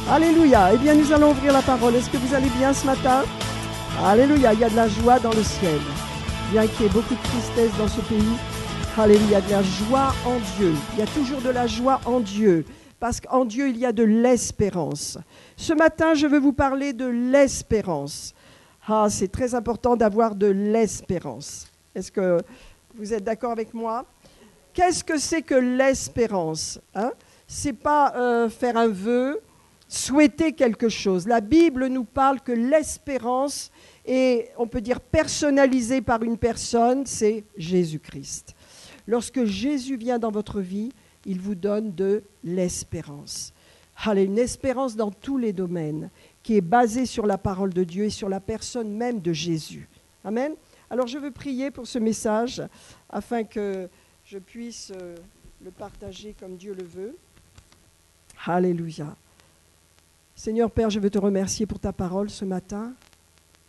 Alléluia. Eh bien, nous allons ouvrir la parole. Est-ce que vous allez bien ce matin? Alléluia. Il y a de la joie dans le ciel. Bien qu'il y ait beaucoup de tristesse dans ce pays. Alléluia. Il y a de la joie en Dieu. Il y a toujours de la joie en Dieu. Parce qu'en Dieu, il y a de l'espérance. Ce matin, je veux vous parler de l'espérance. Ah, c'est très important d'avoir de l'espérance. Est-ce que vous êtes d'accord avec moi? Qu'est-ce que c'est que l'espérance? C'est pas faire un vœu, souhaiter quelque chose. La Bible nous parle que l'espérance est, on peut dire, personnalisée par une personne, c'est Jésus-Christ. Lorsque Jésus vient dans votre vie, il vous donne de l'espérance. Allez, une espérance dans tous les domaines, qui est basée sur la parole de Dieu et sur la personne même de Jésus. Amen. Alors je veux prier pour ce message, afin que je puisse le partager comme Dieu le veut. Alléluia. Seigneur Père, je veux te remercier pour ta parole ce matin,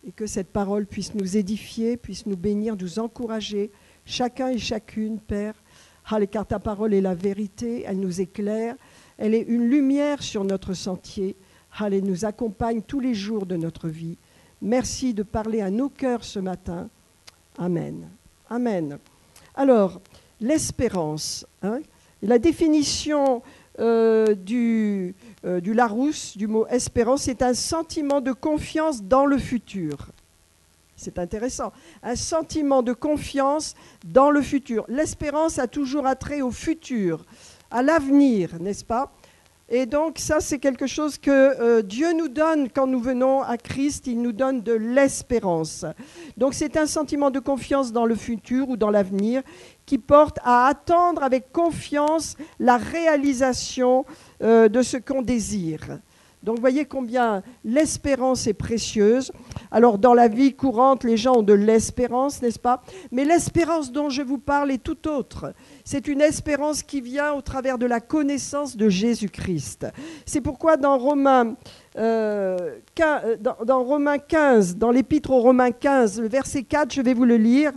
et que cette parole puisse nous édifier, puisse nous bénir, nous encourager, chacun et chacune, Père. Car ta parole est la vérité, elle nous éclaire, elle est une lumière sur notre sentier, elle nous accompagne tous les jours de notre vie. Merci de parler à nos cœurs ce matin. Amen. Amen. Alors, l'espérance, la définition du Larousse, du mot espérance, c'est un sentiment de confiance dans le futur. C'est intéressant. Un sentiment de confiance dans le futur. L'espérance a toujours attrait au futur, à l'avenir, n'est-ce pas? Et donc ça, c'est quelque chose que Dieu nous donne quand nous venons à Christ. Il nous donne de l'espérance. Donc c'est un sentiment de confiance dans le futur ou dans l'avenir qui porte à attendre avec confiance la réalisation de ce qu'on désire. Donc vous voyez combien l'espérance est précieuse. Alors dans la vie courante, les gens ont de l'espérance, n'est-ce pas? Mais l'espérance dont je vous parle est tout autre. C'est une espérance qui vient au travers de la connaissance de Jésus-Christ. C'est pourquoi dans Romains 15, dans l'épître aux Romains 15, le verset 4, je vais vous le lire.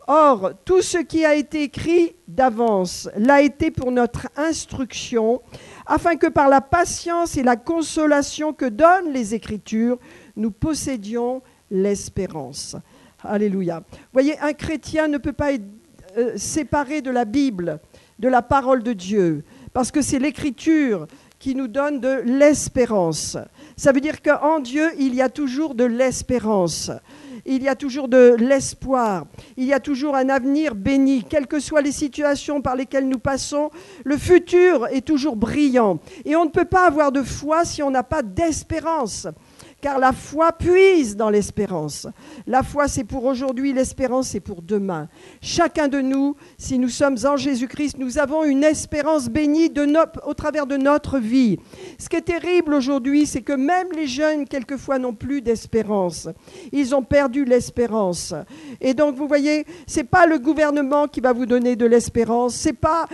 Or, tout ce qui a été écrit d'avance l'a été pour notre instruction, afin que par la patience et la consolation que donnent les Écritures, nous possédions l'espérance. Alléluia. Vous voyez, un chrétien ne peut pas être séparé de la Bible, de la parole de Dieu, parce que c'est l'Écriture qui nous donne de l'espérance. Ça veut dire qu'en Dieu, il y a toujours de l'espérance. Il y a toujours de l'espoir, il y a toujours un avenir béni. Quelles que soient les situations par lesquelles nous passons, le futur est toujours brillant. Et on ne peut pas avoir de foi si on n'a pas d'espérance. Car la foi puise dans l'espérance. La foi, c'est pour aujourd'hui, l'espérance, c'est pour demain. Chacun de nous, si nous sommes en Jésus-Christ, nous avons une espérance bénie au travers de notre vie. Ce qui est terrible aujourd'hui, c'est que même les jeunes, quelquefois, n'ont plus d'espérance. Ils ont perdu l'espérance. Et donc, vous voyez, ce n'est pas le gouvernement qui va vous donner de l'espérance. Ce n'est pas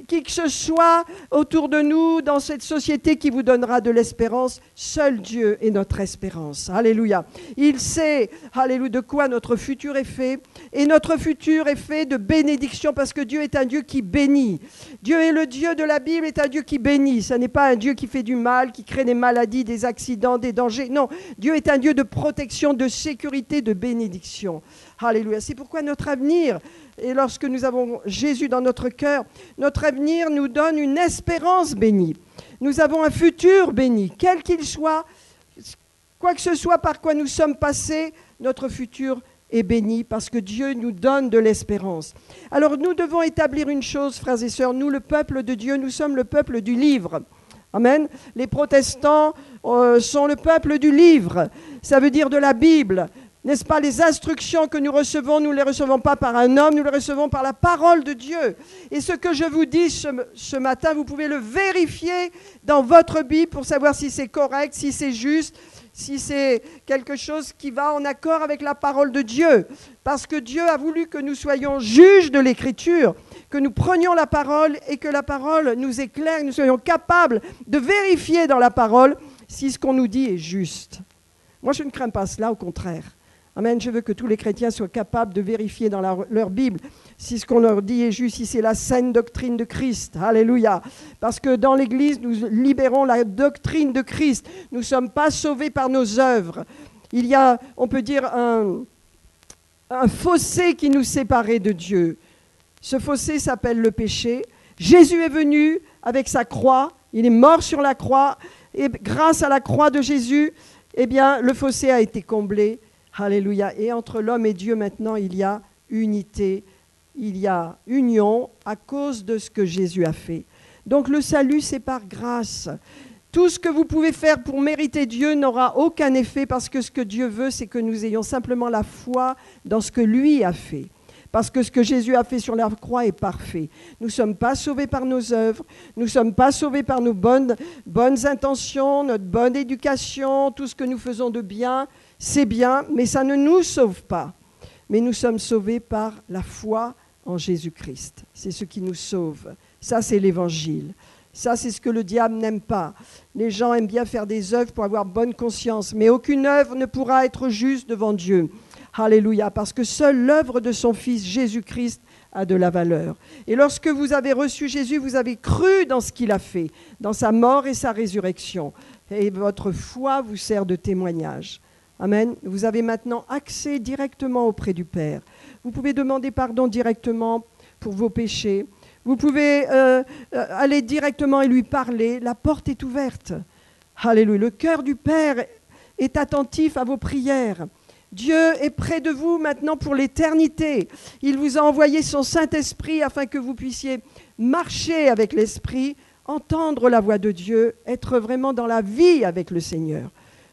qui que ce soit autour de nous, dans cette société, qui vous donnera de l'espérance. Seul Dieu est notre espérance. Alléluia. Il sait, alléluia, de quoi notre futur est fait. Et notre futur est fait de bénédiction parce que Dieu est un Dieu qui bénit. Dieu est le Dieu de la Bible, est un Dieu qui bénit. Ce n'est pas un Dieu qui fait du mal, qui crée des maladies, des accidents, des dangers. Non, Dieu est un Dieu de protection, de sécurité, de bénédiction. Alléluia. C'est pourquoi notre avenir, et lorsque nous avons Jésus dans notre cœur, notre avenir nous donne une espérance bénie. Nous avons un futur béni, quel qu'il soit. Quoi que ce soit par quoi nous sommes passés, notre futur est béni parce que Dieu nous donne de l'espérance. Alors nous devons établir une chose, frères et sœurs, nous le peuple de Dieu, nous sommes le peuple du livre. Amen. Les protestants sont le peuple du livre, ça veut dire de la Bible. N'est-ce pas, les instructions que nous recevons, nous ne les recevons pas par un homme, nous les recevons par la parole de Dieu. Et ce que je vous dis ce matin, vous pouvez le vérifier dans votre Bible pour savoir si c'est correct, si c'est juste, si c'est quelque chose qui va en accord avec la parole de Dieu. Parce que Dieu a voulu que nous soyons juges de l'Écriture, que nous prenions la parole et que la parole nous éclaire, que nous soyons capables de vérifier dans la parole si ce qu'on nous dit est juste. Moi, je ne crains pas cela, au contraire. Amen. Je veux que tous les chrétiens soient capables de vérifier dans leur Bible si ce qu'on leur dit est juste, si c'est la saine doctrine de Christ. Alléluia. Parce que dans l'Église, nous libérons la doctrine de Christ. Nous ne sommes pas sauvés par nos œuvres. Il y a, on peut dire, un fossé qui nous séparait de Dieu. Ce fossé s'appelle le péché. Jésus est venu avec sa croix. Il est mort sur la croix. Et grâce à la croix de Jésus, eh bien, le fossé a été comblé. Alléluia. Et entre l'homme et Dieu, maintenant, il y a unité, il y a union à cause de ce que Jésus a fait. Donc le salut, c'est par grâce. Tout ce que vous pouvez faire pour mériter Dieu n'aura aucun effet parce que ce que Dieu veut, c'est que nous ayons simplement la foi dans ce que lui a fait. Parce que ce que Jésus a fait sur la croix est parfait. Nous ne sommes pas sauvés par nos œuvres, nous ne sommes pas sauvés par nos bonnes intentions, notre bonne éducation, tout ce que nous faisons de bien. C'est bien, mais ça ne nous sauve pas. Mais nous sommes sauvés par la foi en Jésus-Christ. C'est ce qui nous sauve. Ça, c'est l'Évangile. Ça, c'est ce que le diable n'aime pas. Les gens aiment bien faire des œuvres pour avoir bonne conscience, mais aucune œuvre ne pourra être juste devant Dieu. Alléluia, parce que seule l'œuvre de son Fils Jésus-Christ a de la valeur. Et lorsque vous avez reçu Jésus, vous avez cru dans ce qu'il a fait, dans sa mort et sa résurrection. Et votre foi vous sert de témoignage. Amen. Vous avez maintenant accès directement auprès du Père. Vous pouvez demander pardon directement pour vos péchés. Vous pouvez aller directement et lui parler. La porte est ouverte. Alléluia. Le cœur du Père est attentif à vos prières. Dieu est près de vous maintenant pour l'éternité. Il vous a envoyé son Saint-Esprit afin que vous puissiez marcher avec l'Esprit, entendre la voix de Dieu, être vraiment dans la vie avec le Seigneur.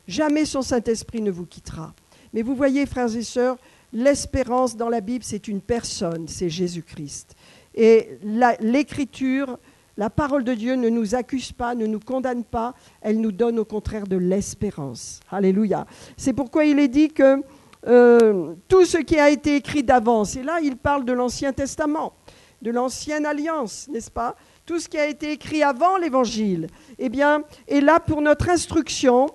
Jamais son Saint-Esprit ne vous quittera. Mais vous voyez, frères et sœurs, l'espérance dans la Bible, c'est une personne, c'est Jésus-Christ. Et l'Écriture, la parole de Dieu ne nous accuse pas, ne nous condamne pas, elle nous donne au contraire de l'espérance. Alléluia. C'est pourquoi il est dit que tout ce qui a été écrit d'avance, et là il parle de l'Ancien Testament, de l'Ancienne Alliance, n'est-ce pas ? Tout ce qui a été écrit avant l'Évangile, eh bien, est là pour notre instruction,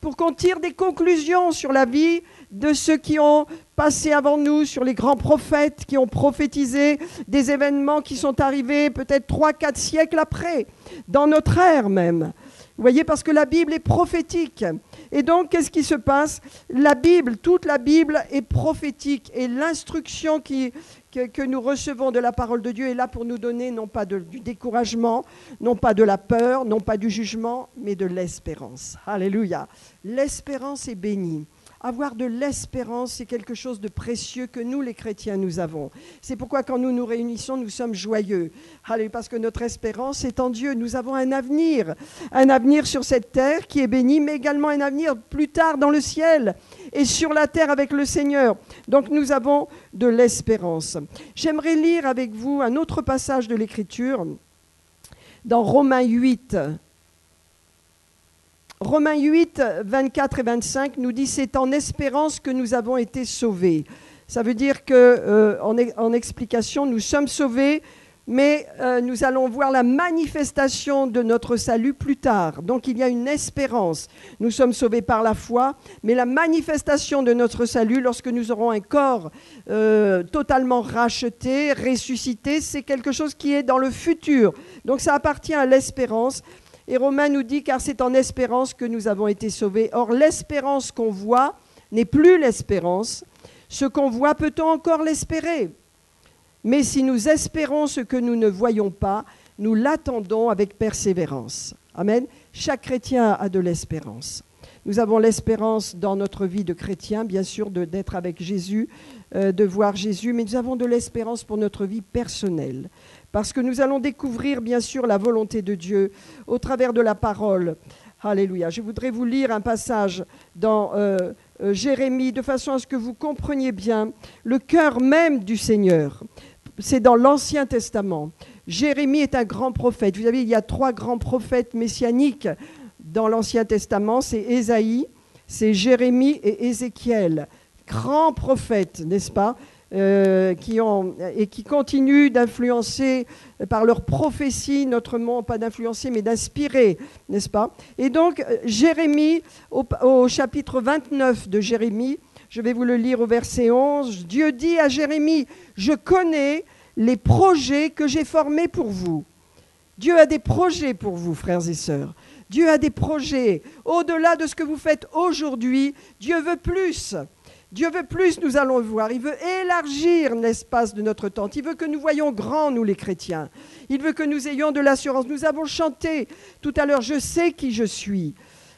pour qu'on tire des conclusions sur la vie de ceux qui ont passé avant nous, sur les grands prophètes qui ont prophétisé des événements qui sont arrivés peut-être 3-4 siècles après, dans notre ère même. Vous voyez, parce que la Bible est prophétique. Et donc, qu'est-ce qui se passe ? La Bible, toute la Bible est prophétique. Et l'instruction que nous recevons de la parole de Dieu est là pour nous donner non pas du découragement, non pas de la peur, non pas du jugement, mais de l'espérance. Alléluia. L'espérance est bénie. Avoir de l'espérance, c'est quelque chose de précieux que nous, les chrétiens, nous avons. C'est pourquoi quand nous nous réunissons, nous sommes joyeux. Allez, parce que notre espérance est en Dieu. Nous avons un avenir sur cette terre qui est béni, mais également un avenir plus tard dans le ciel et sur la terre avec le Seigneur. Donc nous avons de l'espérance. J'aimerais lire avec vous un autre passage de l'Écriture dans Romains 8. Romains 8, 24 et 25 nous dit « C'est en espérance que nous avons été sauvés ». Ça veut dire qu'en explication, nous sommes sauvés, mais nous allons voir la manifestation de notre salut plus tard. Donc il y a une espérance. Nous sommes sauvés par la foi, mais la manifestation de notre salut, lorsque nous aurons un corps totalement racheté, ressuscité, c'est quelque chose qui est dans le futur. Donc ça appartient à l'espérance. Et Romains nous dit, car c'est en espérance que nous avons été sauvés. Or, l'espérance qu'on voit n'est plus l'espérance. Ce qu'on voit, peut-on encore l'espérer ? Mais si nous espérons ce que nous ne voyons pas, nous l'attendons avec persévérance. Amen. Chaque chrétien a de l'espérance. Nous avons l'espérance dans notre vie de chrétien, bien sûr, d'être avec Jésus, de voir Jésus, mais nous avons de l'espérance pour notre vie personnelle. Parce que nous allons découvrir, bien sûr, la volonté de Dieu au travers de la parole. Alléluia. Je voudrais vous lire un passage dans Jérémie, de façon à ce que vous compreniez bien le cœur même du Seigneur. C'est dans l'Ancien Testament. Jérémie est un grand prophète. Vous savez, il y a 3 grands prophètes messianiques dans l'Ancien Testament. C'est Ésaïe, c'est Jérémie et Ézéchiel. Grands prophètes, n'est-ce pas ? Qui continuent d'influencer par leur prophétie notre monde, pas d'influencer mais d'inspirer, n'est-ce pas ? Et donc Jérémie, au chapitre 29 de Jérémie, Je vais vous le lire au verset 11. Dieu dit à Jérémie, « Je connais les projets que j'ai formés pour vous. » Dieu a des projets pour vous, frères et sœurs. Dieu a des projets. Au-delà de ce que vous faites aujourd'hui, Dieu veut plus. Dieu veut plus, nous allons le voir. Il veut élargir l'espace de notre tente. Il veut que nous voyions grand, nous les chrétiens. Il veut que nous ayons de l'assurance. Nous avons chanté tout à l'heure, « Je sais qui je suis ».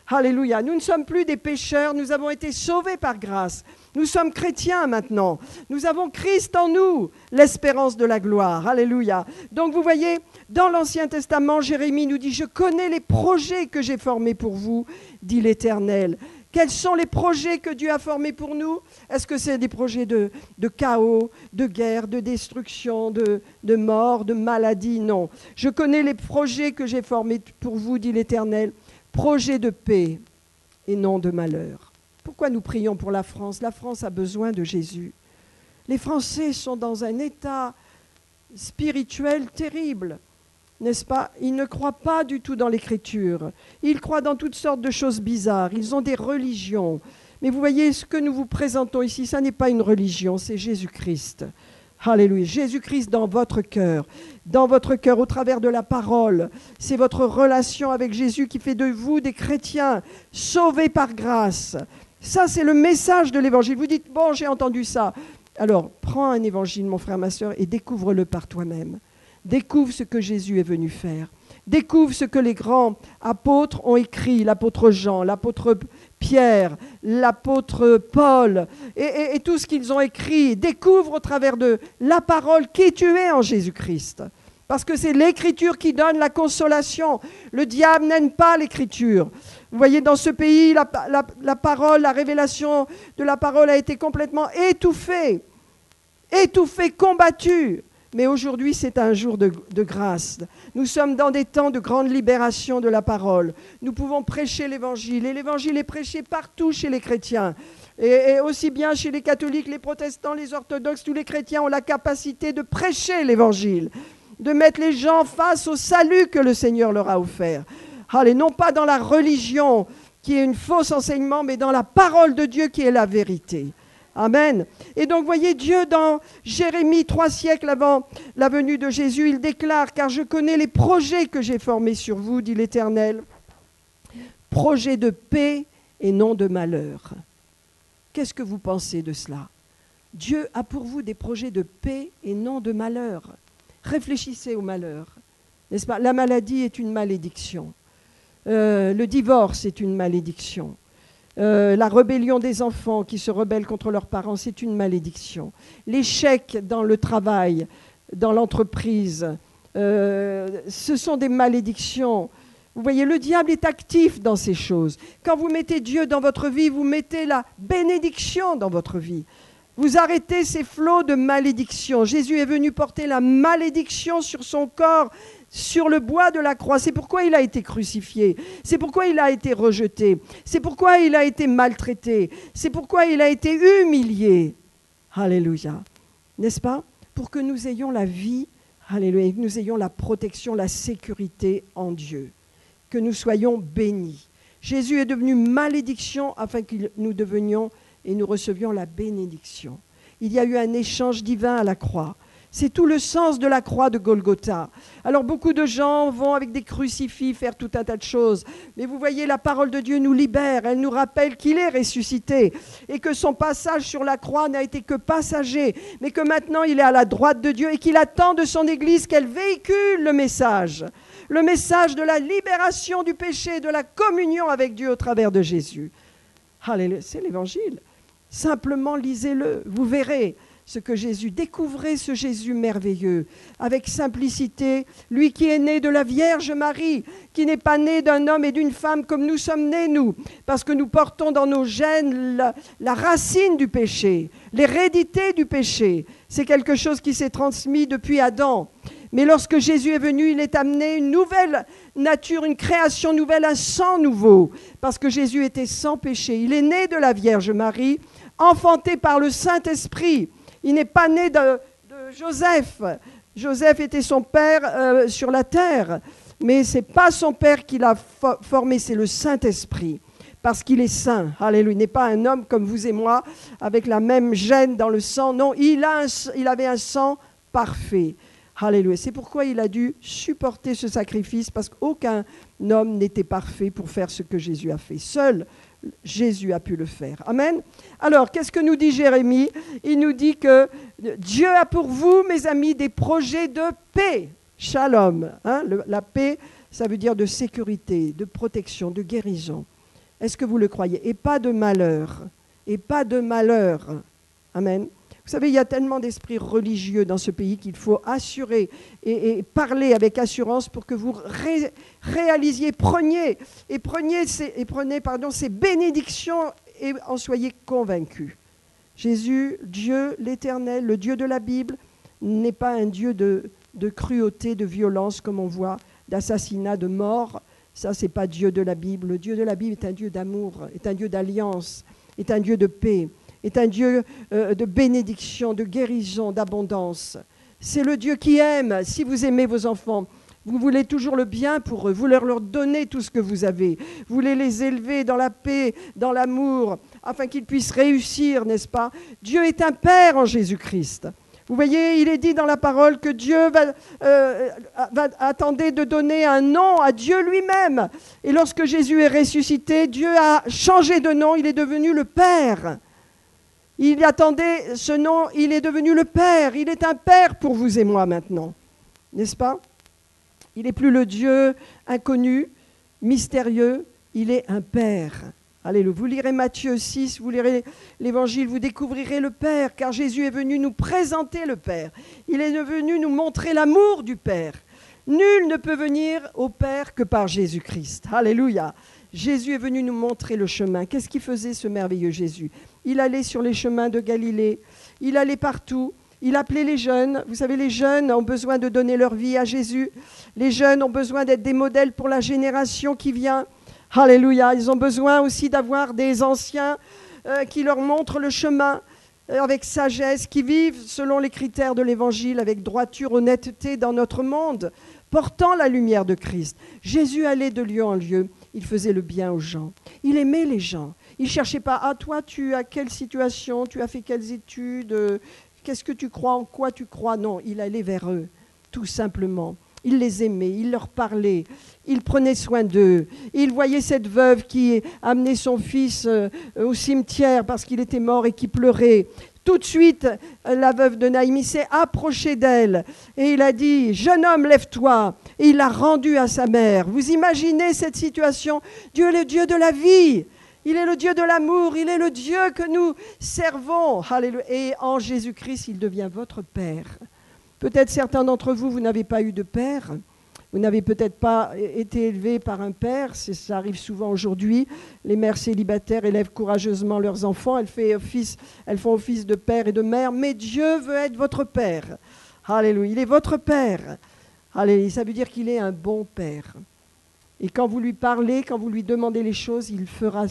Alléluia. Nous ne sommes plus des pécheurs, nous avons été sauvés par grâce. Nous sommes chrétiens maintenant. Nous avons Christ en nous, l'espérance de la gloire. Alléluia. Donc vous voyez, dans l'Ancien Testament, Jérémie nous dit, « Je connais les projets que j'ai formés pour vous, dit l'Éternel. » Quels sont les projets que Dieu a formés pour nous? Est-ce que c'est des projets de chaos, de guerre, de destruction, de mort, de maladie? Non. Je connais les projets que j'ai formés pour vous, dit l'Éternel. Projet de paix et non de malheur. Pourquoi nous prions pour la France? La France a besoin de Jésus. Les Français sont dans un état spirituel terrible, n'est-ce pas? Ils ne croient pas du tout dans l'Écriture. Ils croient dans toutes sortes de choses bizarres. Ils ont des religions. Mais vous voyez, ce que nous vous présentons ici, ça n'est pas une religion, c'est Jésus-Christ. Alléluia. Jésus-Christ dans votre cœur, au travers de la parole. C'est votre relation avec Jésus qui fait de vous des chrétiens sauvés par grâce. Ça, c'est le message de l'Évangile. Vous dites, bon, j'ai entendu ça. Alors, prends un évangile, mon frère, ma soeur, et découvre-le par toi-même. Découvre ce que Jésus est venu faire. Découvre ce que les grands apôtres ont écrit, l'apôtre Jean, l'apôtre Pierre, l'apôtre Paul, et tout ce qu'ils ont écrit. Découvre au travers de la parole qui tu es en Jésus-Christ. Parce que c'est l'Écriture qui donne la consolation. Le diable n'aime pas l'Écriture. Vous voyez, dans ce pays, la parole, la révélation de la parole a été complètement étouffée, combattue. Mais aujourd'hui, c'est un jour de grâce. Nous sommes dans des temps de grande libération de la parole. Nous pouvons prêcher l'Évangile. Et l'Évangile est prêché partout chez les chrétiens. Et aussi bien chez les catholiques, les protestants, les orthodoxes, tous les chrétiens ont la capacité de prêcher l'Évangile, de mettre les gens face au salut que le Seigneur leur a offert. Allez, non pas dans la religion qui est une fausse enseignement, mais dans la parole de Dieu qui est la vérité. Amen. Et donc, voyez, Dieu, dans Jérémie, 3 siècles avant la venue de Jésus, il déclare, « Car je connais les projets que j'ai formés sur vous, dit l'Éternel, projets de paix et non de malheur. » Qu'est-ce que vous pensez de cela? Dieu a pour vous des projets de paix et non de malheur. Réfléchissez au malheur, n'est-ce pas? La maladie est une malédiction. Le divorce est une malédiction. La rébellion des enfants qui se rebellent contre leurs parents, c'est une malédiction. L'échec dans le travail, dans l'entreprise, ce sont des malédictions. Vous voyez, le diable est actif dans ces choses. Quand vous mettez Dieu dans votre vie, vous mettez la bénédiction dans votre vie. Vous arrêtez ces flots de malédiction. Jésus est venu porter la malédiction sur son corps, sur le bois de la croix. C'est pourquoi il a été crucifié. C'est pourquoi il a été rejeté. C'est pourquoi il a été maltraité. C'est pourquoi il a été humilié. Alléluia. N'est-ce pas? Pour que nous ayons la vie, alléluia, que nous ayons la protection, la sécurité en Dieu. Que nous soyons bénis. Jésus est devenu malédiction afin que nous devenions et nous recevions la bénédiction. Il y a eu un échange divin à la croix. C'est tout le sens de la croix de Golgotha. Alors beaucoup de gens vont avec des crucifix faire tout un tas de choses. Mais vous voyez, la parole de Dieu nous libère. Elle nous rappelle qu'il est ressuscité et que son passage sur la croix n'a été que passager, mais que maintenant il est à la droite de Dieu et qu'il attend de son Église qu'elle véhicule le message de la libération du péché, de la communion avec Dieu au travers de Jésus. Alléluia, c'est l'Évangile. Simplement lisez-le, vous verrez ce que Jésus, découvrez ce Jésus merveilleux, avec simplicité, lui qui est né de la Vierge Marie, qui n'est pas né d'un homme et d'une femme comme nous sommes nés, nous, parce que nous portons dans nos gènes la racine du péché, l'hérédité du péché. C'est quelque chose qui s'est transmis depuis Adam. Mais lorsque Jésus est venu, il est amené une nouvelle nature, une création nouvelle, un sang nouveau, parce que Jésus était sans péché. Il est né de la Vierge Marie, enfanté par le Saint-Esprit. Il n'est pas né de Joseph. Joseph était son père sur la terre, mais ce n'est pas son père qui l'a formé, c'est le Saint-Esprit. parce qu'il est saint. Alléluia. Il n'est pas un homme comme vous et moi, avec la même gêne dans le sang. Non, il avait un sang parfait. Alléluia. C'est pourquoi il a dû supporter ce sacrifice, parce qu'aucun homme n'était parfait pour faire ce que Jésus a fait. Seul Jésus a pu le faire. Amen. Alors, qu'est-ce que nous dit Jérémie? Il nous dit que Dieu a pour vous, mes amis, des projets de paix. Shalom. La paix, ça veut dire de sécurité, de protection, de guérison. Est-ce que vous le croyez? Et pas de malheur. Et pas de malheur. Amen. Vous savez, il y a tellement d'esprits religieux dans ce pays qu'il faut assurer et parler avec assurance pour que vous réalisiez, prenez ces bénédictions et en soyez convaincus. Jésus, Dieu l'Éternel, le Dieu de la Bible, n'est pas un Dieu de cruauté, de violence, comme on voit, d'assassinat, de mort. Ça, ce n'est pas Dieu de la Bible. Le Dieu de la Bible est un Dieu d'amour, est un Dieu d'alliance, est un Dieu de paix, est un Dieu de bénédiction, de guérison, d'abondance. C'est le Dieu qui aime. Si vous aimez vos enfants, vous voulez toujours le bien pour eux, vous leur donnez tout ce que vous avez. Vous voulez les élever dans la paix, dans l'amour, afin qu'ils puissent réussir, n'est-ce pas? Dieu est un Père en Jésus-Christ. Vous voyez, il est dit dans la parole que Dieu va attendre de donner un nom à Dieu lui-même. Et lorsque Jésus est ressuscité, Dieu a changé de nom, il est devenu le Père. Il attendait ce nom, il est devenu le Père. Il est un Père pour vous et moi maintenant, n'est-ce pas? Il n'est plus le Dieu inconnu, mystérieux, il est un Père. Alléluia. Vous lirez Matthieu 6, vous lirez l'Évangile, vous découvrirez le Père, car Jésus est venu nous présenter le Père. Il est venu nous montrer l'amour du Père. Nul ne peut venir au Père que par Jésus-Christ. Alléluia. Jésus est venu nous montrer le chemin. Qu'est-ce qu'il faisait, ce merveilleux Jésus? Il allait sur les chemins de Galilée, il allait partout. Il appelait les jeunes. Vous savez, les jeunes ont besoin de donner leur vie à Jésus. Les jeunes ont besoin d'être des modèles pour la génération qui vient. Alléluia. Ils ont besoin aussi d'avoir des anciens qui leur montrent le chemin avec sagesse, qui vivent selon les critères de l'Évangile, avec droiture, honnêteté dans notre monde, portant la lumière de Christ. Jésus allait de lieu en lieu. Il faisait le bien aux gens. Il aimait les gens. Il ne cherchait pas « Ah, toi, tu as quelle situation? Tu as fait quelles études ? Qu'est-ce que tu crois? En quoi tu crois ?» Non, il allait vers eux, tout simplement. Il les aimait, il leur parlait, il prenait soin d'eux. Il voyait cette veuve qui amenait son fils au cimetière parce qu'il était mort et qui pleurait. Tout de suite, la veuve de Naïm s'est approchée d'elle et il a dit « Jeune homme, lève-toi » et il l'a rendu à sa mère. Vous imaginez cette situation? Dieu est le Dieu de la vie. Il est le Dieu de l'amour, il est le Dieu que nous servons. Alléluia. Et en Jésus-Christ, il devient votre Père. Peut-être certains d'entre vous, vous n'avez pas eu de père. Vous n'avez peut-être pas été élevé par un père. Ça arrive souvent aujourd'hui. Les mères célibataires élèvent courageusement leurs enfants. Elles font office de père et de mère. Mais Dieu veut être votre Père. Alléluia. Il est votre Père. Alléluia. Ça veut dire qu'il est un bon Père. Et quand vous lui parlez, quand vous lui demandez les choses, il fera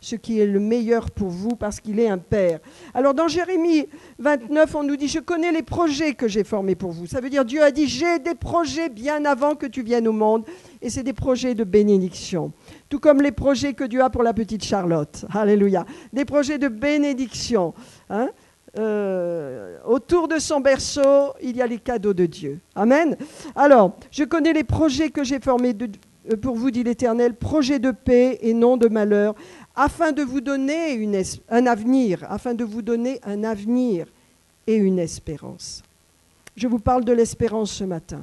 ce qui est le meilleur pour vous parce qu'il est un Père. Alors dans Jérémie 29, on nous dit « Je connais les projets que j'ai formés pour vous ». Ça veut dire Dieu a dit « J'ai des projets bien avant que tu viennes au monde ». Et c'est des projets de bénédiction. Tout comme les projets que Dieu a pour la petite Charlotte. Alléluia. Des projets de bénédiction. Autour de son berceau, il y a les cadeaux de Dieu. Amen. Alors, je connais les projets que j'ai formés pour vous, dit l'Éternel, projets de paix et non de malheur, afin de vous donner un avenir et une espérance. Je vous parle de l'espérance ce matin.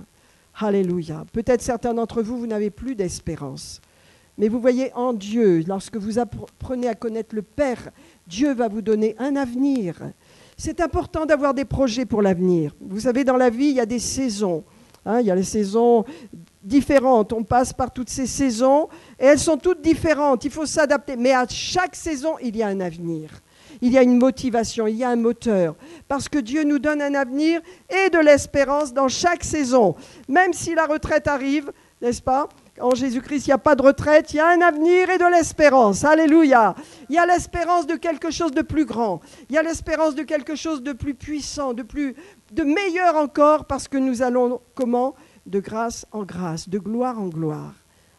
Alléluia. Peut-être certains d'entre vous, vous n'avez plus d'espérance. Mais vous voyez, en Dieu, lorsque vous apprenez à connaître le Père, Dieu va vous donner un avenir. C'est important d'avoir des projets pour l'avenir. Vous savez, dans la vie, il y a des saisons. Il y a les saisons différentes. On passe par toutes ces saisons et elles sont toutes différentes. Il faut s'adapter. Mais à chaque saison, il y a un avenir. Il y a une motivation, il y a un moteur. Parce que Dieu nous donne un avenir et de l'espérance dans chaque saison. Même si la retraite arrive, n'est-ce pas? En Jésus-Christ, il n'y a pas de retraite, il y a un avenir et de l'espérance. Alléluia. Il y a l'espérance de quelque chose de plus grand. Il y a l'espérance de quelque chose de plus puissant, de meilleur encore, parce que nous allons, comment? De grâce en grâce, de gloire en gloire.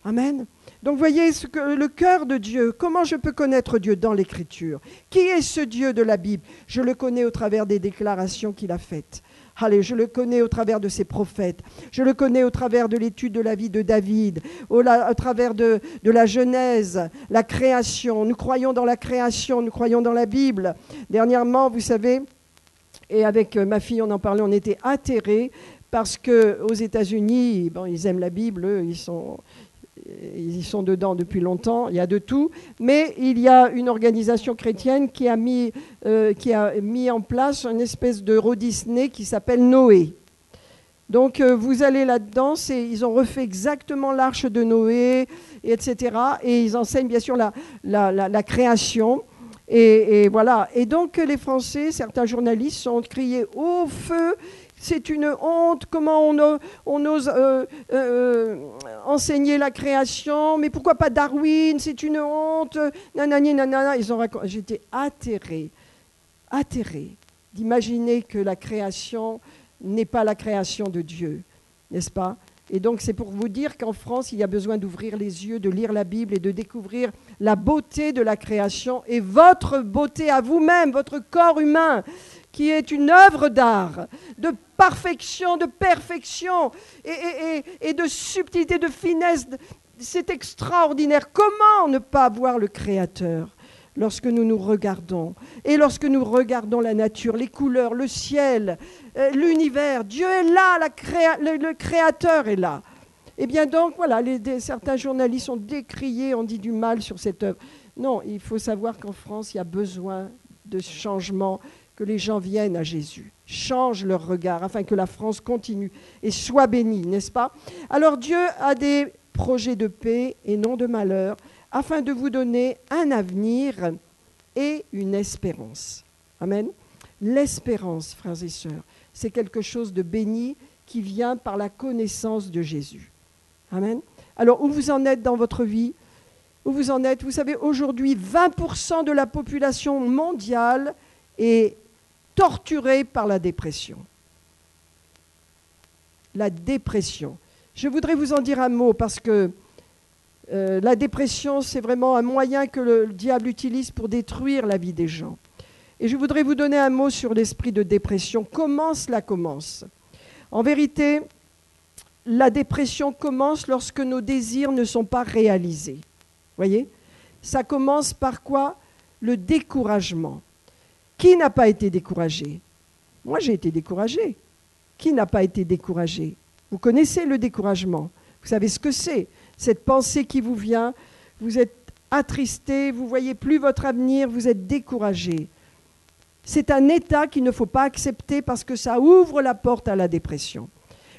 Amen. Donc voyez le cœur de Dieu. Comment je peux connaître Dieu dans l'Écriture? Qui est ce Dieu de la Bible? Je le connais au travers des déclarations qu'il a faites. Allez, je le connais au travers de ses prophètes. Je le connais au travers de l'étude de la vie de David, au travers de la Genèse, la création. Nous croyons dans la création, nous croyons dans la Bible. Dernièrement, vous savez, et avec ma fille, on en parlait, on était atterrés parce qu'aux États-Unis, bon, ils aiment la Bible, eux, ils sont dedans depuis longtemps, il y a de tout, mais il y a une organisation chrétienne qui a mis en place une espèce d'Euro Disney qui s'appelle Noé. Donc vous allez là-dedans, ils ont refait exactement l'arche de Noé, etc. Et ils enseignent bien sûr la création. Et voilà. Et donc les Français, certains journalistes ont crié au feu. C'est une honte, comment on ose enseigner la création, mais pourquoi pas Darwin, c'est une honte, nanani, nanana. J'étais atterrée d'imaginer que la création n'est pas la création de Dieu, n'est-ce pas? Et donc c'est pour vous dire qu'en France, il y a besoin d'ouvrir les yeux, de lire la Bible et de découvrir la beauté de la création et votre beauté à vous-même, votre corps humain, qui est une œuvre d'art, de perfection et de subtilité, de finesse. C'est extraordinaire. Comment ne pas voir le Créateur lorsque nous nous regardons? Et lorsque nous regardons la nature, les couleurs, le ciel, l'univers, Dieu est là, le Créateur est là. Et bien donc, voilà, certains journalistes ont décrié, ont dit du mal sur cette œuvre. Non, il faut savoir qu'en France, il y a besoin de changement, que les gens viennent à Jésus, changent leur regard, afin que la France continue et soit bénie, n'est-ce pas? Alors Dieu a des projets de paix et non de malheur, afin de vous donner un avenir et une espérance. Amen. L'espérance, frères et sœurs, c'est quelque chose de béni qui vient par la connaissance de Jésus. Amen. Alors, où vous en êtes dans votre vie? Où vous en êtes? Vous savez, aujourd'hui, 20% de la population mondiale est torturée par la dépression. La dépression. Je voudrais vous en dire un mot parce que la dépression, c'est vraiment un moyen que le diable utilise pour détruire la vie des gens. Et je voudrais vous donner un mot sur l'esprit de dépression. Comment cela commence? En vérité, la dépression commence lorsque nos désirs ne sont pas réalisés. Voyez? Ça commence par quoi? Le découragement. Qui n'a pas été découragé? Moi, j'ai été découragé. Qui n'a pas été découragé? Vous connaissez le découragement. Vous savez ce que c'est. Cette pensée qui vous vient, vous êtes attristé, vous ne voyez plus votre avenir, vous êtes découragé. C'est un état qu'il ne faut pas accepter parce que ça ouvre la porte à la dépression.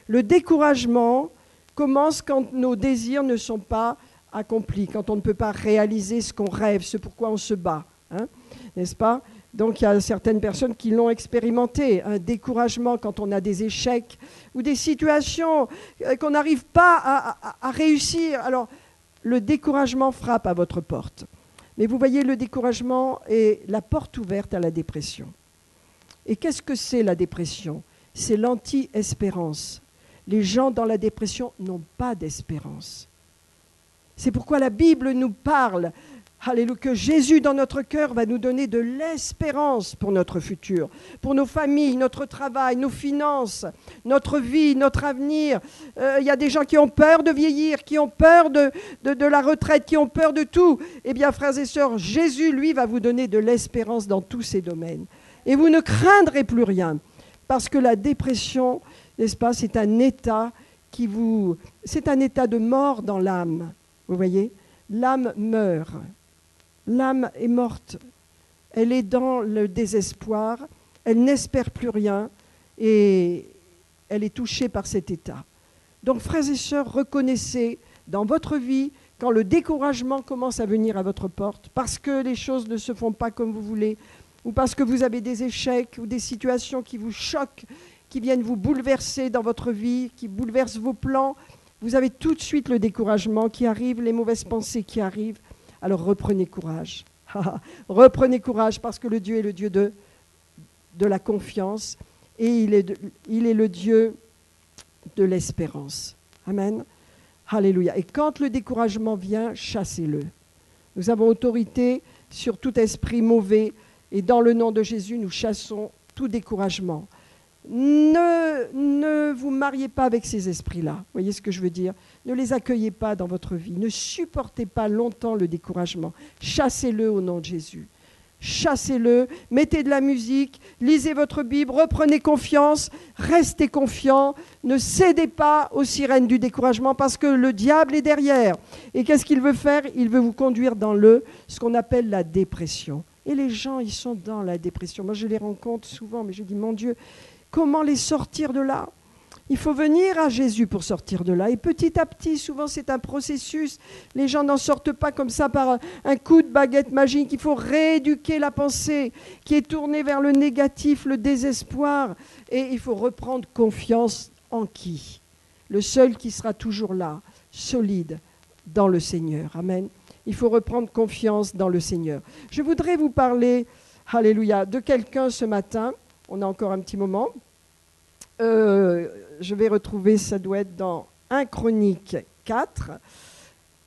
Le découragement commence quand nos désirs ne sont pas accomplis, quand on ne peut pas réaliser ce qu'on rêve, ce pourquoi on se bat, hein, n'est-ce pas? Donc il y a certaines personnes qui l'ont expérimenté, un découragement quand on a des échecs ou des situations qu'on n'arrive pas à réussir. Alors le découragement frappe à votre porte. Mais vous voyez, le découragement est la porte ouverte à la dépression. Et qu'est-ce que c'est la dépression? C'est l'anti-espérance. Les gens dans la dépression n'ont pas d'espérance. C'est pourquoi la Bible nous parle, alléluia, que Jésus dans notre cœur va nous donner de l'espérance pour notre futur, pour nos familles, notre travail, nos finances, notre vie, notre avenir. Il y a des gens qui ont peur de vieillir, qui ont peur de la retraite, qui ont peur de tout. Eh bien, frères et sœurs, Jésus, lui, va vous donner de l'espérance dans tous ces domaines. Et vous ne craindrez plus rien, parce que la dépression, n'est-ce pas, c'est un état c'est un état de mort dans l'âme. Vous voyez, l'âme meurt. L'âme est morte, elle est dans le désespoir, elle n'espère plus rien et elle est touchée par cet état. Donc, frères et sœurs, reconnaissez dans votre vie, quand le découragement commence à venir à votre porte, parce que les choses ne se font pas comme vous voulez, ou parce que vous avez des échecs ou des situations qui vous choquent, qui viennent vous bouleverser dans votre vie, qui bouleversent vos plans, vous avez tout de suite le découragement qui arrive, les mauvaises pensées qui arrivent. Alors reprenez courage. Reprenez courage parce que le Dieu est le Dieu de la confiance et il est le Dieu de l'espérance. Amen. Alléluia. Et quand le découragement vient, chassez-le. Nous avons autorité sur tout esprit mauvais et dans le nom de Jésus, nous chassons tout découragement. Ne vous mariez pas avec ces esprits-là. Vous voyez ce que je veux dire? Ne les accueillez pas dans votre vie. Ne supportez pas longtemps le découragement. Chassez-le au nom de Jésus. Chassez-le, mettez de la musique, lisez votre Bible, reprenez confiance, restez confiants, ne cédez pas aux sirènes du découragement parce que le diable est derrière. Et qu'est-ce qu'il veut faire? Il veut vous conduire dans ce qu'on appelle la dépression. Et les gens, ils sont dans la dépression. Moi, je les rencontre souvent, mais je dis, mon Dieu, comment les sortir de là? Il faut venir à Jésus pour sortir de là. Et petit à petit, souvent c'est un processus. Les gens n'en sortent pas comme ça par un coup de baguette magique. Il faut rééduquer la pensée qui est tournée vers le négatif, le désespoir. Et il faut reprendre confiance en qui? Le seul qui sera toujours là, solide, dans le Seigneur. Amen. Il faut reprendre confiance dans le Seigneur. Je voudrais vous parler, alléluia, de quelqu'un ce matin. On a encore un petit moment. Je vais retrouver, ça doit être dans 1 Chronique 4,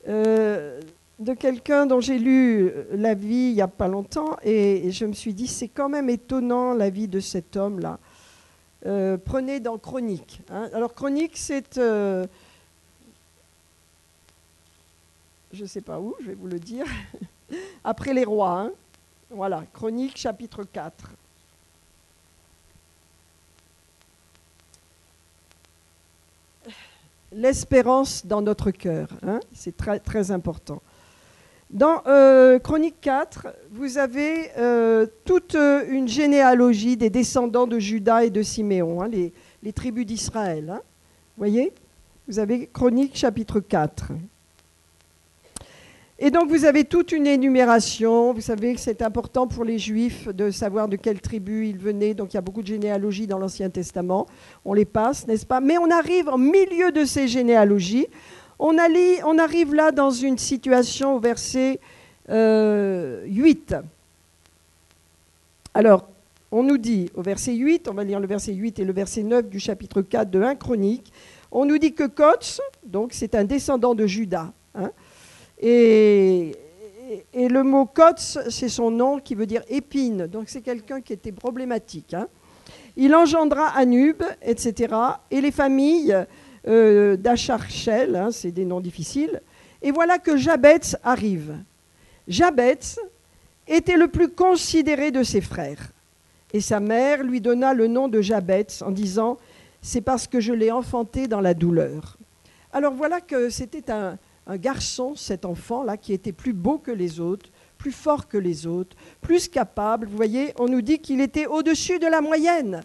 de quelqu'un dont j'ai lu la vie il n'y a pas longtemps et je me suis dit, c'est quand même étonnant la vie de cet homme-là. Prenez dans Chronique. Hein. Alors Chronique, c'est, je ne sais pas où, je vais vous le dire, après les rois. Hein. Voilà, Chronique chapitre 4. L'espérance dans notre cœur, hein, c'est très, très important. Dans Chronique 4, vous avez toute une généalogie des descendants de Juda et de Siméon, hein, les tribus d'Israël. Hein. Vous voyez? Vous avez Chronique chapitre 4. Et donc vous avez toute une énumération. Vous savez que c'est important pour les Juifs de savoir de quelle tribu ils venaient. Donc il y a beaucoup de généalogies dans l'Ancien Testament. On les passe, n'est-ce pas? Mais on arrive au milieu de ces généalogies. On arrive là dans une situation au verset 8. Alors, on nous dit au verset 8, on va lire le verset 8 et le verset 9 du chapitre 4 de 1 Chronique, on nous dit que Kotz, donc c'est un descendant de Juda, hein, et le mot Kotz, c'est son nom qui veut dire épine. Donc c'est quelqu'un qui était problématique. Hein. Il engendra Anub, etc. Et les familles d'Acharchel, hein, c'est des noms difficiles. Et voilà que Jabetz arrive. Jabetz était le plus considéré de ses frères. Et sa mère lui donna le nom de Jabetz en disant « C'est parce que je l'ai enfanté dans la douleur ». Alors voilà que c'était un garçon, cet enfant-là, qui était plus beau que les autres, plus fort que les autres, plus capable. Vous voyez, on nous dit qu'il était au-dessus de la moyenne.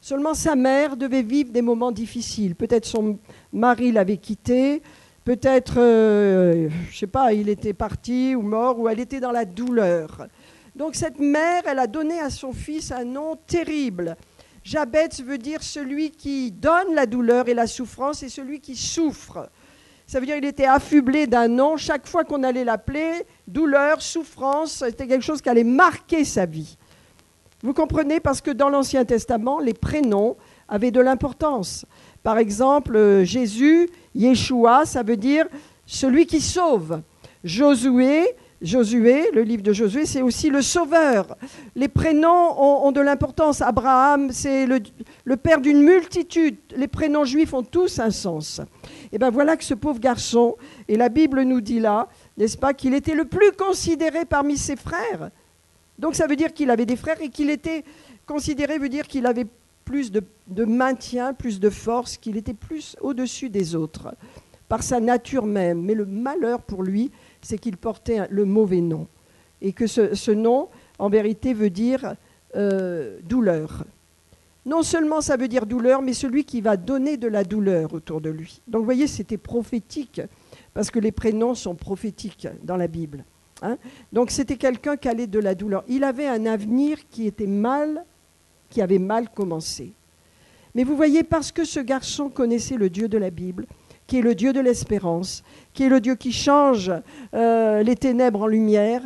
Seulement sa mère devait vivre des moments difficiles. Peut-être son mari l'avait quitté, peut-être, je ne sais pas, il était parti ou mort, ou elle était dans la douleur. Donc cette mère, elle a donné à son fils un nom terrible. Jabetz veut dire celui qui donne la douleur et la souffrance et celui qui souffre. Ça veut dire qu'il était affublé d'un nom. Chaque fois qu'on allait l'appeler, douleur, souffrance, c'était quelque chose qui allait marquer sa vie. Vous comprenez? Parce que dans l'Ancien Testament, les prénoms avaient de l'importance. Par exemple, Jésus, Yeshua, ça veut dire celui qui sauve. Josué, le livre de Josué, c'est aussi le sauveur. Les prénoms ont de l'importance. Abraham, c'est le père d'une multitude. Les prénoms juifs ont tous un sens. Et bien voilà que ce pauvre garçon, et la Bible nous dit là, n'est-ce pas, qu'il était le plus considéré parmi ses frères. Donc ça veut dire qu'il avait des frères et qu'il était considéré, veut dire qu'il avait plus de maintien, plus de force, qu'il était plus au-dessus des autres, par sa nature même. Mais le malheur pour lui, c'est qu'il portait le mauvais nom. Et que ce nom, en vérité, veut dire douleur. Non seulement ça veut dire douleur, mais celui qui va donner de la douleur autour de lui. Donc vous voyez, c'était prophétique, parce que les prénoms sont prophétiques dans la Bible. Hein. Donc c'était quelqu'un qui allait de la douleur. Il avait un avenir qui avait mal commencé. Mais vous voyez, parce que ce garçon connaissait le Dieu de la Bible, qui est le Dieu de l'espérance, qui est le Dieu qui change les ténèbres en lumière,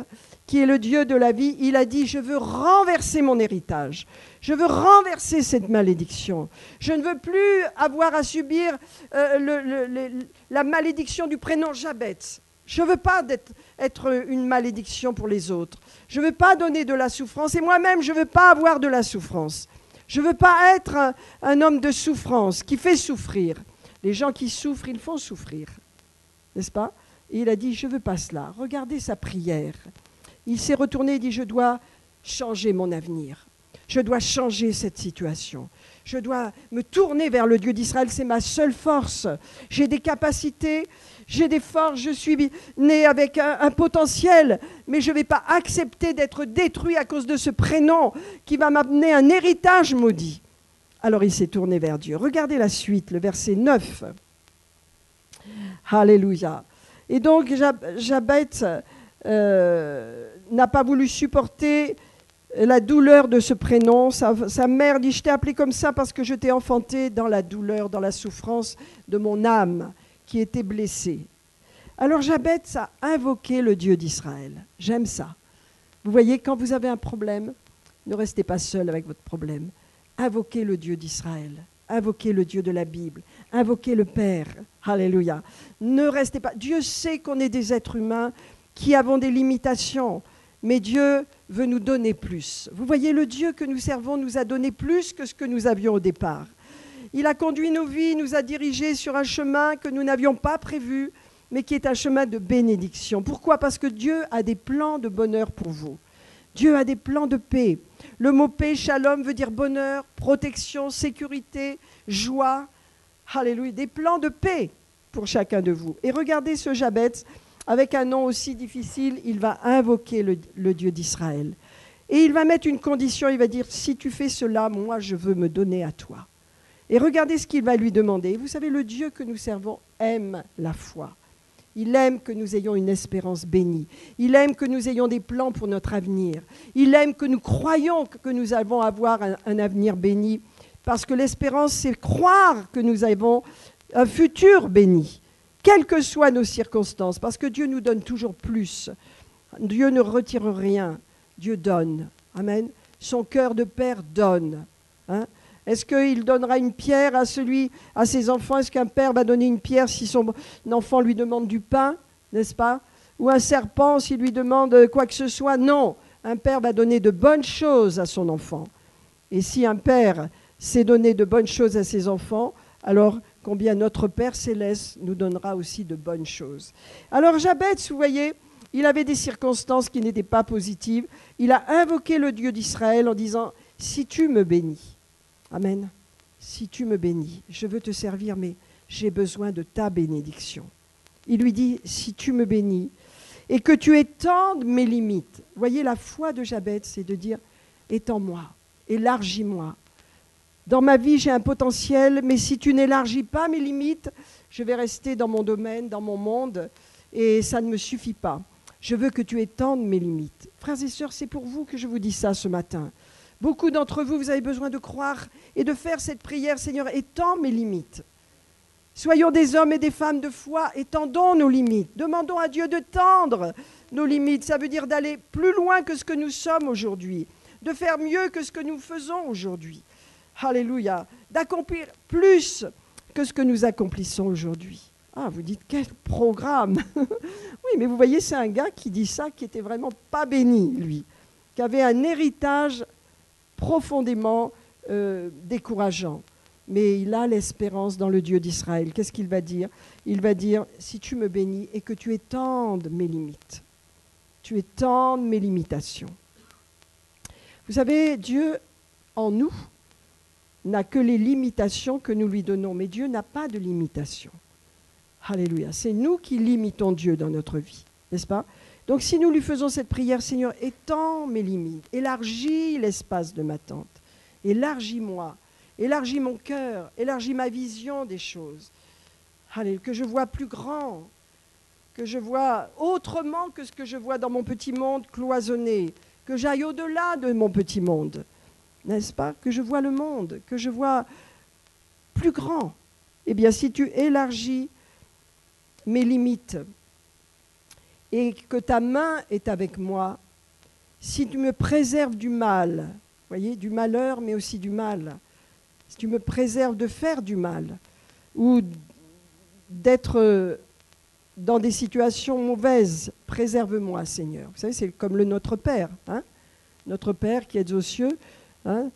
qui est le Dieu de la vie, il a dit, je veux renverser mon héritage. Je veux renverser cette malédiction. Je ne veux plus avoir à subir la malédiction du prénom Jabez. Je ne veux pas être une malédiction pour les autres. Je ne veux pas donner de la souffrance et moi-même, je ne veux pas avoir de la souffrance. Je ne veux pas être un homme de souffrance qui fait souffrir. Les gens qui souffrent, ils font souffrir. N'est-ce pas? Et il a dit, je ne veux pas cela. Regardez sa prière. Il s'est retourné et dit, je dois changer mon avenir. Je dois changer cette situation. Je dois me tourner vers le Dieu d'Israël. C'est ma seule force. J'ai des capacités, j'ai des forces. Je suis né avec un potentiel. Mais je ne vais pas accepter d'être détruit à cause de ce prénom qui va m'amener un héritage maudit. Alors il s'est tourné vers Dieu. Regardez la suite, le verset 9. Alléluia. Et donc Jabez n'a pas voulu supporter la douleur de ce prénom. Sa mère dit, je t'ai appelé comme ça parce que je t'ai enfanté dans la douleur, dans la souffrance de mon âme qui était blessée. Alors Jabez a invoqué le Dieu d'Israël. J'aime ça. Vous voyez, quand vous avez un problème, ne restez pas seul avec votre problème. Invoquez le Dieu d'Israël. Invoquez le Dieu de la Bible. Invoquez le Père. Alléluia. Ne restez pas. Dieu sait qu'on est des êtres humains qui avons des limitations. Mais Dieu veut nous donner plus. Vous voyez, le Dieu que nous servons nous a donné plus que ce que nous avions au départ. Il a conduit nos vies, nous a dirigés sur un chemin que nous n'avions pas prévu, mais qui est un chemin de bénédiction. Pourquoi? Parce que Dieu a des plans de bonheur pour vous. Dieu a des plans de paix. Le mot paix, shalom, veut dire bonheur, protection, sécurité, joie. Alléluia. Des plans de paix pour chacun de vous. Et regardez ce Jabez, avec un nom aussi difficile, il va invoquer le Dieu d'Israël. Et il va mettre une condition, il va dire, si tu fais cela, moi je veux me donner à toi. Et regardez ce qu'il va lui demander. Vous savez, le Dieu que nous servons aime la foi. Il aime que nous ayons une espérance bénie. Il aime que nous ayons des plans pour notre avenir. Il aime que nous croyions que nous allons avoir un avenir béni. Parce que l'espérance, c'est croire que nous avons un futur béni, quelles que soient nos circonstances. Parce que Dieu nous donne toujours plus. Dieu ne retire rien. Dieu donne. Amen. Son cœur de père donne. Hein? Est-ce qu'il donnera une pierre à ses enfants? Est-ce qu'un père va donner une pierre si son enfant lui demande du pain, n'est-ce pas? Ou un serpent s'il lui demande quoi que ce soit? Non, un père va donner de bonnes choses à son enfant. Et si un père sait donner de bonnes choses à ses enfants, alors combien notre Père céleste nous donnera aussi de bonnes choses. Alors Jabez, vous voyez, il avait des circonstances qui n'étaient pas positives. Il a invoqué le Dieu d'Israël en disant, si tu me bénis, amen. Si tu me bénis, je veux te servir, mais j'ai besoin de ta bénédiction. Il lui dit, si tu me bénis et que tu étendes mes limites. Voyez, la foi de Jabez, c'est de dire, étends-moi, élargis-moi. Dans ma vie, j'ai un potentiel, mais si tu n'élargis pas mes limites, je vais rester dans mon domaine, dans mon monde, et ça ne me suffit pas. Je veux que tu étendes mes limites. Frères et sœurs, c'est pour vous que je vous dis ça ce matin. Beaucoup d'entre vous, vous avez besoin de croire et de faire cette prière. Seigneur, étends mes limites. Soyons des hommes et des femmes de foi, étendons nos limites. Demandons à Dieu de tendre nos limites. Ça veut dire d'aller plus loin que ce que nous sommes aujourd'hui, de faire mieux que ce que nous faisons aujourd'hui. Alléluia. D'accomplir plus que ce que nous accomplissons aujourd'hui. Ah, vous dites, quel programme. Oui, mais vous voyez, c'est un gars qui dit ça, qui était vraiment pas béni, lui, qui avait un héritage profondément décourageant. Mais il a l'espérance dans le Dieu d'Israël. Qu'est-ce qu'il va dire? Il va dire, si tu me bénis et que tu étendes mes limites, tu étendes mes limitations. Vous savez, Dieu, en nous, n'a que les limitations que nous lui donnons. Mais Dieu n'a pas de limitations. Alléluia. C'est nous qui limitons Dieu dans notre vie, n'est-ce pas? Donc si nous lui faisons cette prière, Seigneur, étends mes limites, élargis l'espace de ma tente, élargis-moi, élargis mon cœur, élargis ma vision des choses. Alléluia. Que je vois plus grand, que je vois autrement que ce que je vois dans mon petit monde cloisonné, que j'aille au-delà de mon petit monde, n'est-ce pas? Que je vois le monde, que je vois plus grand. Eh bien, si tu élargis mes limites et que ta main est avec moi, si tu me préserves du mal, voyez, du malheur, mais aussi du mal, si tu me préserves de faire du mal, ou d'être dans des situations mauvaises, préserve-moi, Seigneur. Vous savez, c'est comme le Notre Père, hein? Notre Père qui est aux cieux, hein?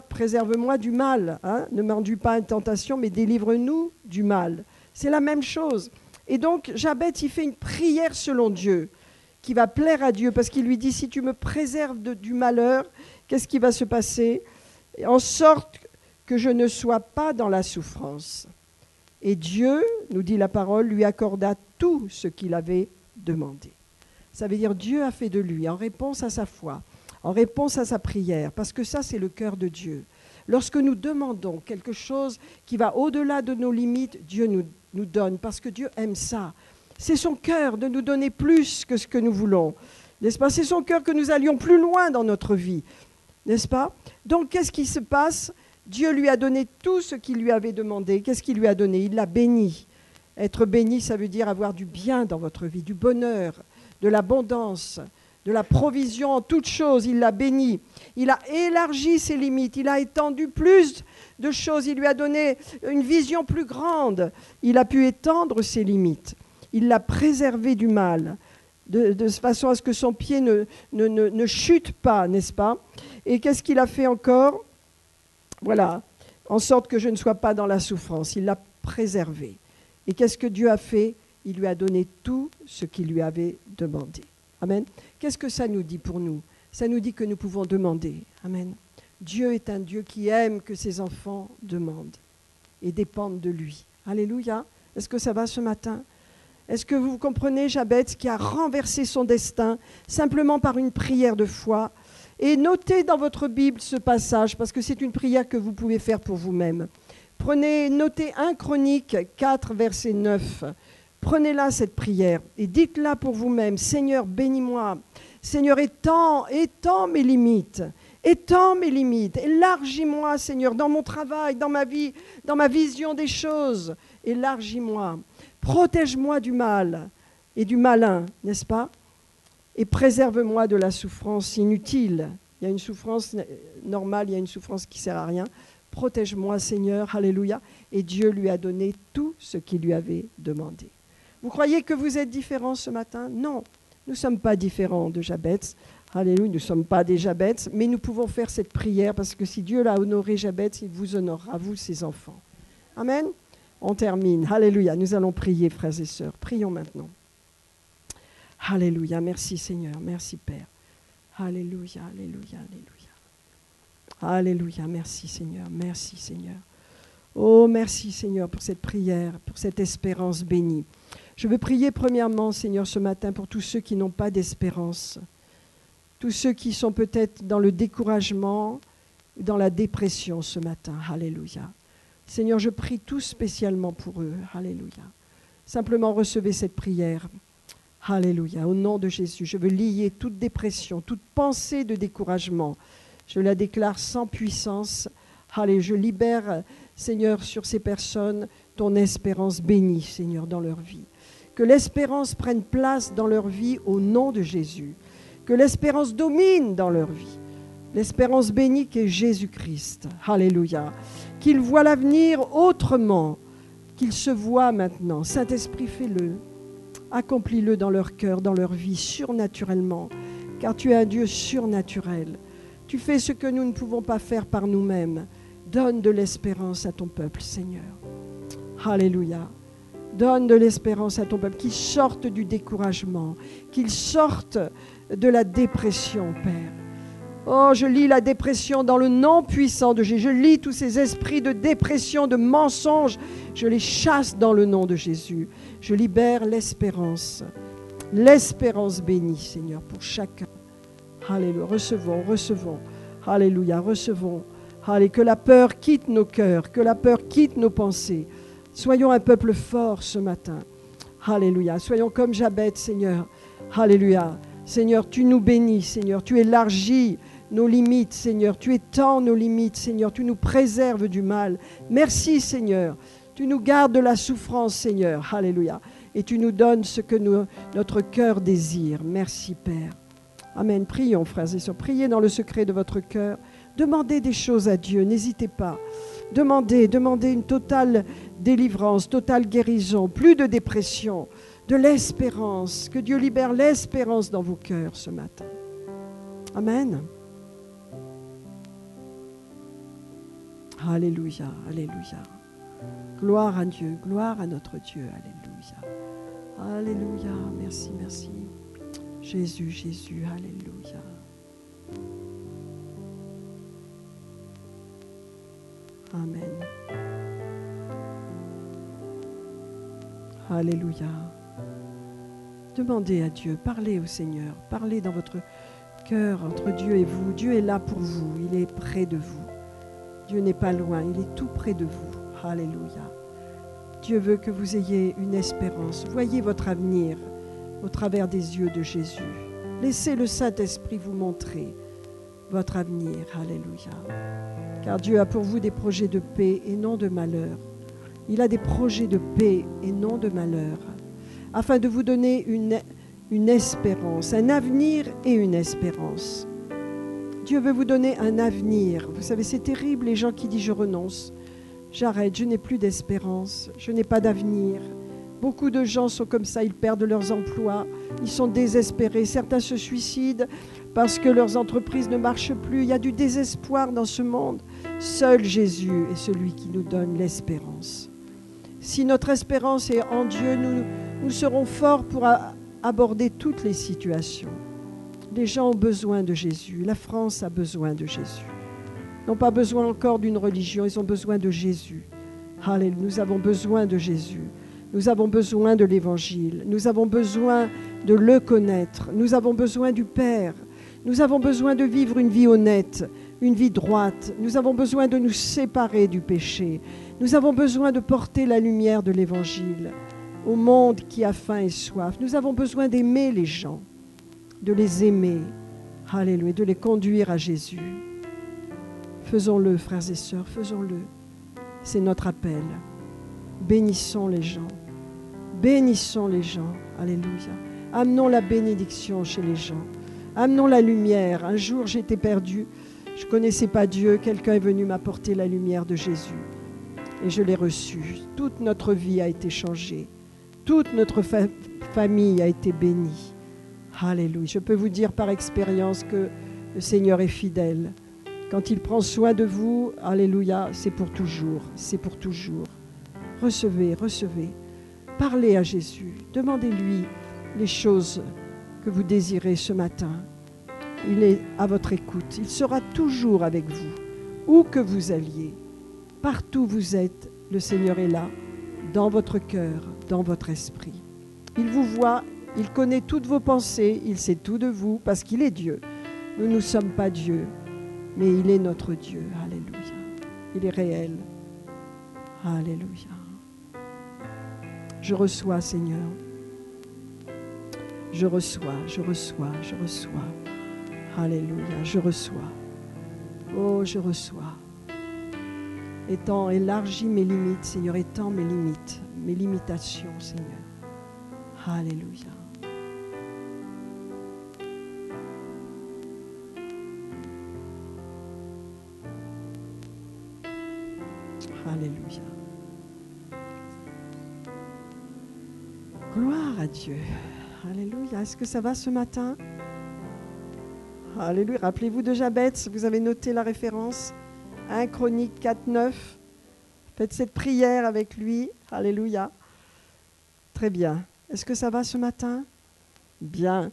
Préserve-moi du mal, hein? Ne m'enduis pas à une tentation, mais délivre-nous du mal. C'est la même chose. Et donc, Jabez, il fait une prière selon Dieu, qui va plaire à Dieu, parce qu'il lui dit, si tu me préserves du malheur, qu'est-ce qui va se passer? En sorte que je ne sois pas dans la souffrance. Et Dieu, nous dit la parole, lui accorda tout ce qu'il avait demandé. Ça veut dire Dieu a fait de lui, en réponse à sa foi, en réponse à sa prière, parce que ça, c'est le cœur de Dieu. Lorsque nous demandons quelque chose qui va au-delà de nos limites, Dieu nous donne, parce que Dieu aime ça. C'est son cœur de nous donner plus que ce que nous voulons, n'est-ce pas? C'est son cœur que nous allions plus loin dans notre vie, n'est-ce pas? Donc, qu'est-ce qui se passe? Dieu lui a donné tout ce qu'il lui avait demandé. Qu'est-ce qu'il lui a donné? Il l'a béni. Être béni, ça veut dire avoir du bien dans votre vie, du bonheur, de l'abondance, de la provision en toutes choses. Il l'a béni. Il a élargi ses limites. Il a étendu plus de choses. Il lui a donné une vision plus grande. Il a pu étendre ses limites. Il l'a préservé du mal, de façon à ce que son pied ne chute pas, n'est-ce pas? Et qu'est-ce qu'il a fait encore? Voilà, en sorte que je ne sois pas dans la souffrance. Il l'a préservé. Et qu'est-ce que Dieu a fait? Il lui a donné tout ce qu'il lui avait demandé. Amen. Qu'est-ce que ça nous dit pour nous? Ça nous dit que nous pouvons demander. Amen. Dieu est un Dieu qui aime que ses enfants demandent et dépendent de lui. Alléluia. Est-ce que ça va ce matin? Est-ce que vous comprenez Jabez qui a renversé son destin simplement par une prière de foi? Et notez dans votre Bible ce passage, parce que c'est une prière que vous pouvez faire pour vous-même. Notez 1 Chronique 4, verset 9. Prenez-la, cette prière, et dites-la pour vous-même. Seigneur, bénis-moi. Seigneur, étends mes limites. Étends mes limites. Élargis-moi, Seigneur, dans mon travail, dans ma vie, dans ma vision des choses. Élargis-moi. Protège-moi du mal et du malin, n'est-ce pas? Et préserve-moi de la souffrance inutile. Il y a une souffrance normale, il y a une souffrance qui ne sert à rien. Protège-moi, Seigneur, alléluia. Et Dieu lui a donné tout ce qu'il lui avait demandé. Vous croyez que vous êtes différents ce matin? Non, nous ne sommes pas différents de Jabez. Alléluia, nous ne sommes pas des Jabez, mais nous pouvons faire cette prière parce que si Dieu l'a honoré Jabez, il vous honorera, vous, ses enfants. Amen. On termine. Alléluia. Nous allons prier, frères et sœurs. Prions maintenant. Alléluia, merci Seigneur, merci Père. Alléluia, alléluia, alléluia. Alléluia, merci Seigneur, merci Seigneur. Oh, merci Seigneur pour cette prière, pour cette espérance bénie. Je veux prier premièrement, Seigneur, ce matin pour tous ceux qui n'ont pas d'espérance, tous ceux qui sont peut-être dans le découragement, dans la dépression ce matin. Alléluia. Seigneur, je prie tout spécialement pour eux. Alléluia. Simplement recevez cette prière. Alléluia. Au nom de Jésus, je veux lier toute dépression, toute pensée de découragement. Je la déclare sans puissance. Allez, je libère, Seigneur, sur ces personnes, ton espérance bénie, Seigneur, dans leur vie. Que l'espérance prenne place dans leur vie au nom de Jésus. Que l'espérance domine dans leur vie. L'espérance bénie qu'est Jésus-Christ. Alléluia. Qu'ils voient l'avenir autrement qu'ils se voient maintenant. Saint-Esprit, fais-le. Accomplis-le dans leur cœur, dans leur vie, surnaturellement. Car tu es un Dieu surnaturel. Tu fais ce que nous ne pouvons pas faire par nous-mêmes. Donne de l'espérance à ton peuple, Seigneur. Alléluia. Donne de l'espérance à ton peuple, qu'ils sortent du découragement, qu'ils sortent de la dépression, Père. Oh, je lis la dépression dans le nom puissant de Jésus. Je lis tous ces esprits de dépression, de mensonges. Je les chasse dans le nom de Jésus. Je libère l'espérance bénie, Seigneur, pour chacun. Alléluia. Recevons, recevons. Alléluia, recevons. Allez, que la peur quitte nos cœurs, que la peur quitte nos pensées. Soyons un peuple fort ce matin. Alléluia. Soyons comme Jabez, Seigneur. Alléluia. Seigneur, tu nous bénis, Seigneur. Tu élargis nos limites, Seigneur. Tu étends nos limites, Seigneur. Tu nous préserves du mal. Merci, Seigneur. Tu nous gardes de la souffrance, Seigneur. Alléluia. Et tu nous donnes ce que notre cœur désire. Merci, Père. Amen. Prions, frères et sœurs. Priez dans le secret de votre cœur. Demandez des choses à Dieu. N'hésitez pas. Demandez une totale délivrance, totale guérison, plus de dépression, de l'espérance. Que Dieu libère l'espérance dans vos cœurs ce matin. Amen. Alléluia, alléluia. Gloire à Dieu, gloire à notre Dieu. Alléluia. Alléluia. Merci, merci. Jésus, Jésus, alléluia. Amen. Alléluia. Demandez à Dieu, parlez au Seigneur, parlez dans votre cœur entre Dieu et vous. Dieu est là pour vous, il est près de vous. Dieu n'est pas loin, il est tout près de vous. Alléluia. Dieu veut que vous ayez une espérance. Voyez votre avenir au travers des yeux de Jésus. Laissez le Saint-Esprit vous montrer votre avenir. Alléluia. Car Dieu a pour vous des projets de paix et non de malheur. Il a des projets de paix et non de malheur, afin de vous donner une espérance, un avenir et une espérance. Dieu veut vous donner un avenir. Vous savez, c'est terrible les gens qui disent « je renonce, j'arrête, je n'ai plus d'espérance, je n'ai pas d'avenir ». Beaucoup de gens sont comme ça, ils perdent leurs emplois, ils sont désespérés. Certains se suicident parce que leurs entreprises ne marchent plus. Il y a du désespoir dans ce monde. Seul Jésus est celui qui nous donne l'espérance. Si notre espérance est en Dieu, nous serons forts pour aborder toutes les situations. Les gens ont besoin de Jésus. La France a besoin de Jésus. Ils n'ont pas besoin encore d'une religion, ils ont besoin de Jésus. Alléluia, nous avons besoin de Jésus. Nous avons besoin de l'Évangile. Nous avons besoin de le connaître. Nous avons besoin du Père. Nous avons besoin de vivre une vie honnête, une vie droite. Nous avons besoin de nous séparer du péché. Nous avons besoin de porter la lumière de l'Évangile au monde qui a faim et soif. Nous avons besoin d'aimer les gens, de les aimer. Alléluia, de les conduire à Jésus. Faisons-le, frères et sœurs, faisons-le. C'est notre appel. Bénissons les gens. Bénissons les gens. Alléluia. Amenons la bénédiction chez les gens. Amenons la lumière. Un jour, j'étais perdu. Je ne connaissais pas Dieu. Quelqu'un est venu m'apporter la lumière de Jésus. Et je l'ai reçue. Toute notre vie a été changée. Toute notre famille a été bénie. Alléluia. Je peux vous dire par expérience que le Seigneur est fidèle. Quand il prend soin de vous, alléluia, c'est pour toujours. C'est pour toujours. Recevez, recevez. Parlez à Jésus. Demandez-lui les choses que vous désirez ce matin. Il est à votre écoute. Il sera toujours avec vous, où que vous alliez. Partout où vous êtes, le Seigneur est là, dans votre cœur, dans votre esprit. Il vous voit, il connaît toutes vos pensées, il sait tout de vous, parce qu'il est Dieu. Nous ne sommes pas Dieu, mais il est notre Dieu. Alléluia. Il est réel. Alléluia. Je reçois, Seigneur. Je reçois, je reçois, je reçois. Alléluia, je reçois. Oh, je reçois. Étant élargi mes limites, Seigneur, étends mes limites, mes limitations, Seigneur. Alléluia. Alléluia. Gloire à Dieu. Alléluia. Est-ce que ça va ce matin? Alléluia. Rappelez-vous de Jabez, vous avez noté la référence. 1 Chroniques 4:9. Faites cette prière avec lui. Alléluia. Très bien. Est-ce que ça va ce matin? Bien.